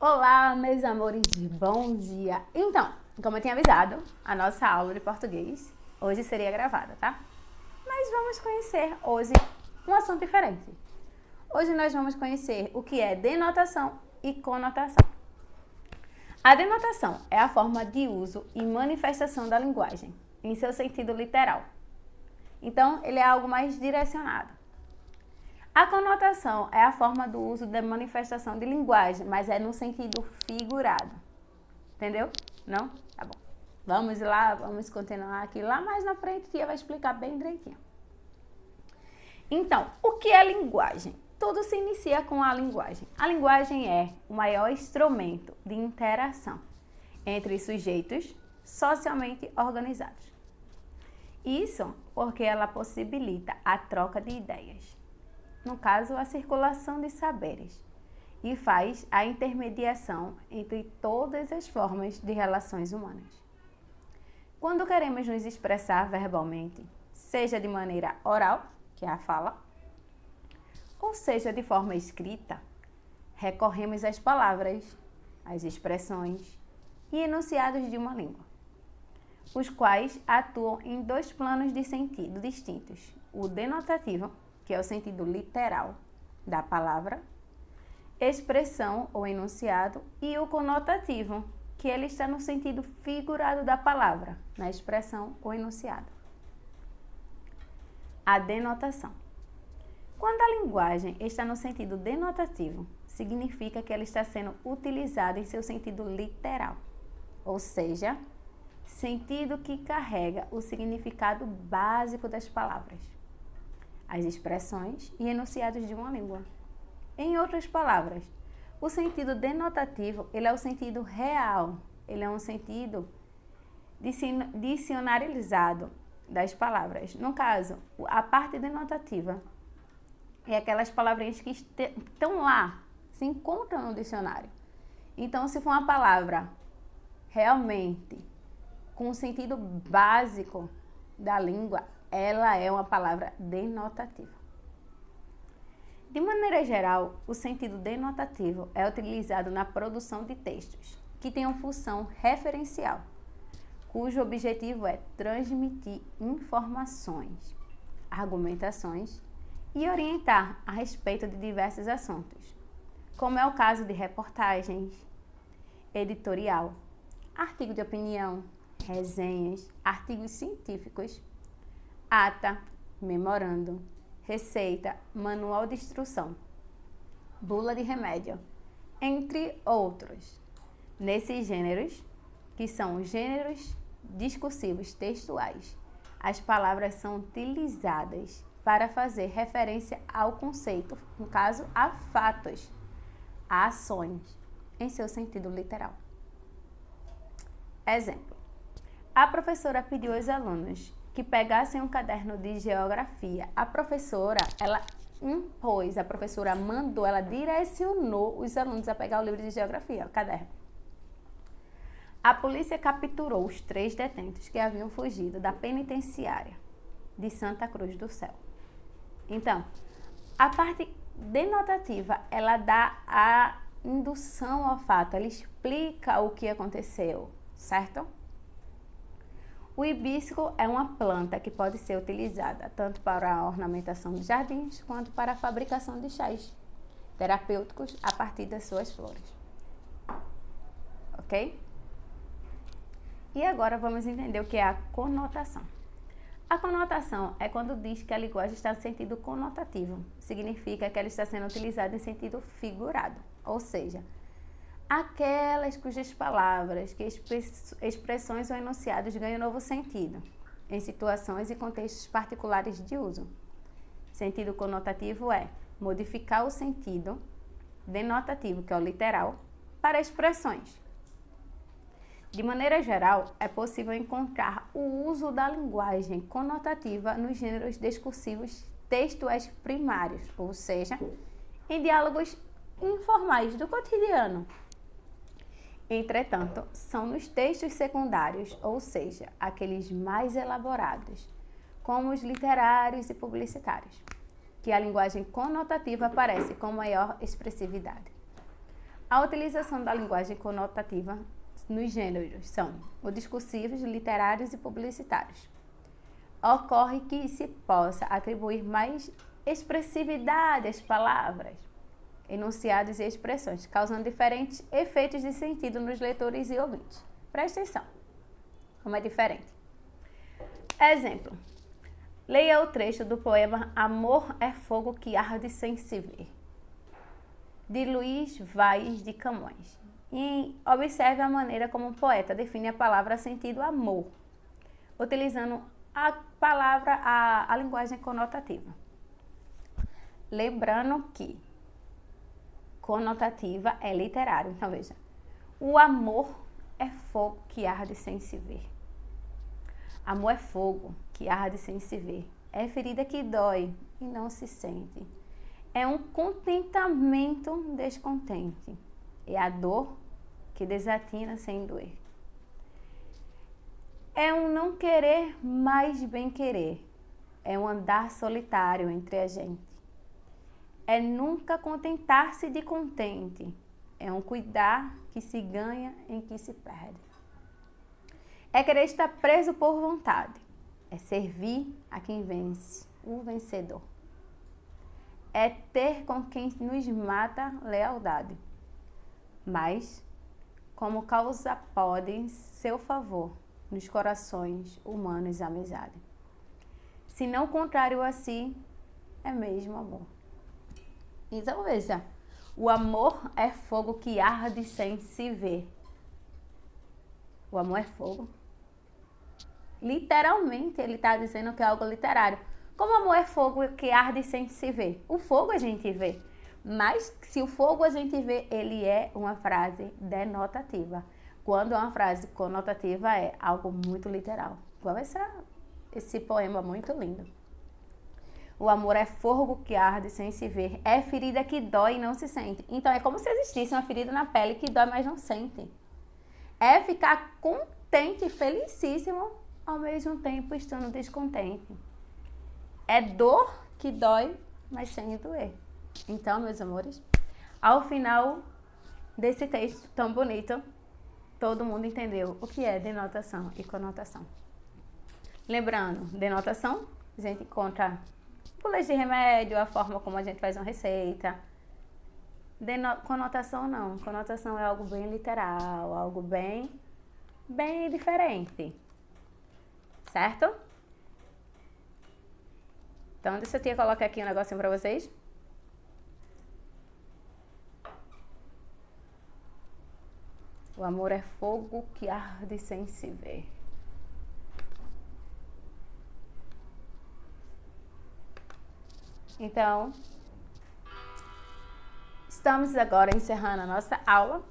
Olá, meus amores, bom dia! Então, como eu tinha avisado, a nossa aula de português hoje seria gravada, tá? Mas vamos conhecer hoje um assunto diferente. Hoje nós vamos conhecer o que é denotação e conotação. A denotação é a forma de uso e manifestação da linguagem, em seu sentido literal. Então, ele é algo mais direcionado. A conotação é a forma do uso da manifestação de linguagem, mas é no sentido figurado. Entendeu? Não? Tá bom. Vamos lá, vamos continuar aqui. Lá mais na frente, Tia vai explicar bem direitinho. Então, o que é linguagem? Tudo se inicia com a linguagem. A linguagem é o maior instrumento de interação entre sujeitos socialmente organizados. Isso porque ela possibilita a troca de ideias. No caso, a circulação de saberes, e faz a intermediação entre todas as formas de relações humanas. Quando queremos nos expressar verbalmente, seja de maneira oral, que é a fala, ou seja de forma escrita, recorremos às palavras, às expressões e enunciados de uma língua, os quais atuam em dois planos de sentido distintos: o denotativo, que é o sentido literal da palavra, expressão ou enunciado, e o conotativo, que ele está no sentido figurado da palavra, na expressão ou enunciado. A denotação. Quando a linguagem está no sentido denotativo, significa que ela está sendo utilizada em seu sentido literal, ou seja, sentido que carrega o significado básico das palavras, as expressões e enunciados de uma língua. Em outras palavras, o sentido denotativo, ele é o sentido real, ele é um sentido dicionarializado das palavras. No caso, a parte denotativa é aquelas palavrinhas que estão lá, se encontram no dicionário. Então, se for uma palavra realmente com o sentido básico da língua, ela é uma palavra denotativa. De maneira geral, o sentido denotativo é utilizado na produção de textos que tenham função referencial, cujo objetivo é transmitir informações, argumentações e orientar a respeito de diversos assuntos, como é o caso de reportagens, editorial, artigo de opinião, resenhas, artigos científicos, ata, memorando, receita, manual de instrução, bula de remédio, entre outros. Nesses gêneros, que são gêneros discursivos textuais, as palavras são utilizadas para fazer referência ao conceito, no caso, a fatos, a ações, em seu sentido literal. Exemplo: a professora pediu aos alunos que pegassem um caderno de geografia. A professora mandou, ela direcionou os alunos a pegar o livro de geografia, o caderno. A polícia capturou os 3 detentos que haviam fugido da penitenciária de Santa Cruz do Céu. Então, a parte denotativa, ela dá a indução ao fato, ela explica o que aconteceu, certo? O hibisco é uma planta que pode ser utilizada tanto para a ornamentação de jardins quanto para a fabricação de chás terapêuticos a partir das suas flores. Ok? E agora vamos entender o que é a conotação. A conotação é quando diz que a linguagem está no sentido conotativo. Significa que ela está sendo utilizada em sentido figurado, ou seja, aquelas cujas palavras, que expressões ou enunciados ganham novo sentido em situações e contextos particulares de uso. Sentido conotativo é modificar o sentido denotativo, que é o literal, para expressões. De maneira geral, é possível encontrar o uso da linguagem conotativa nos gêneros discursivos textuais primários, ou seja, em diálogos informais do cotidiano. Entretanto, são nos textos secundários, ou seja, aqueles mais elaborados, como os literários e publicitários, que a linguagem conotativa aparece com maior expressividade. A utilização da linguagem conotativa nos gêneros são os discursivos, literários e publicitários. Ocorre que se possa atribuir mais expressividade às palavras, enunciados e expressões, causando diferentes efeitos de sentido nos leitores e ouvintes. Presta atenção, como é diferente. Exemplo. Leia o trecho do poema Amor é Fogo que Arde Sem Se Ver, de Luís Vaz de Camões. E observe a maneira como o poeta define a palavra sentido amor, utilizando a linguagem conotativa. Lembrando que conotativa é literário. Então, veja. O amor é fogo que arde sem se ver. Amor é fogo que arde sem se ver. É ferida que dói e não se sente. É um contentamento descontente. É a dor que desatina sem doer. É um não querer mais bem querer. É um andar solitário entre a gente. É nunca contentar-se de contente. É um cuidar que se ganha em que se perde. É querer estar preso por vontade. É servir a quem vence, o vencedor. É ter com quem nos mata lealdade. Mas, como causa pode em seu favor, nos corações humanos amizade. Se não contrário a si, é mesmo amor. Então veja, o amor é fogo que arde sem se ver. O amor é fogo. Literalmente ele está dizendo que é algo literário. Como o amor é fogo que arde sem se ver? O fogo a gente vê. Mas se o fogo a gente vê, ele é uma frase denotativa. Quando uma frase conotativa é algo muito literal. Igual esse poema muito lindo. O amor é fogo que arde sem se ver. É ferida que dói e não se sente. Então é como se existisse uma ferida na pele que dói, mas não sente. É ficar contente, felicíssimo, ao mesmo tempo estando descontente. É dor que dói, mas sem doer. Então, meus amores, ao final desse texto tão bonito, todo mundo entendeu o que é denotação e conotação. Lembrando, denotação, a gente encontra bulas de remédio, a forma como a gente faz uma receita. Conotação não. Conotação é algo bem literal, algo bem diferente. Certo? Então, deixa eu colocar aqui um negocinho pra vocês. O amor é fogo que arde sem se ver. Então, estamos agora encerrando a nossa aula.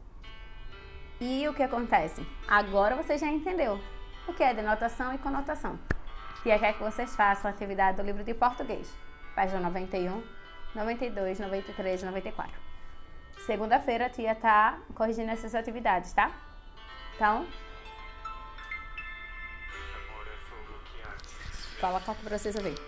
E o que acontece? Agora você já entendeu o que é denotação e conotação. Tia quer que vocês façam a atividade do livro de português, página 91, 92, 93 e 94. Segunda-feira a tia tá corrigindo essas atividades, tá? Então, coloca aqui para vocês ouvirem.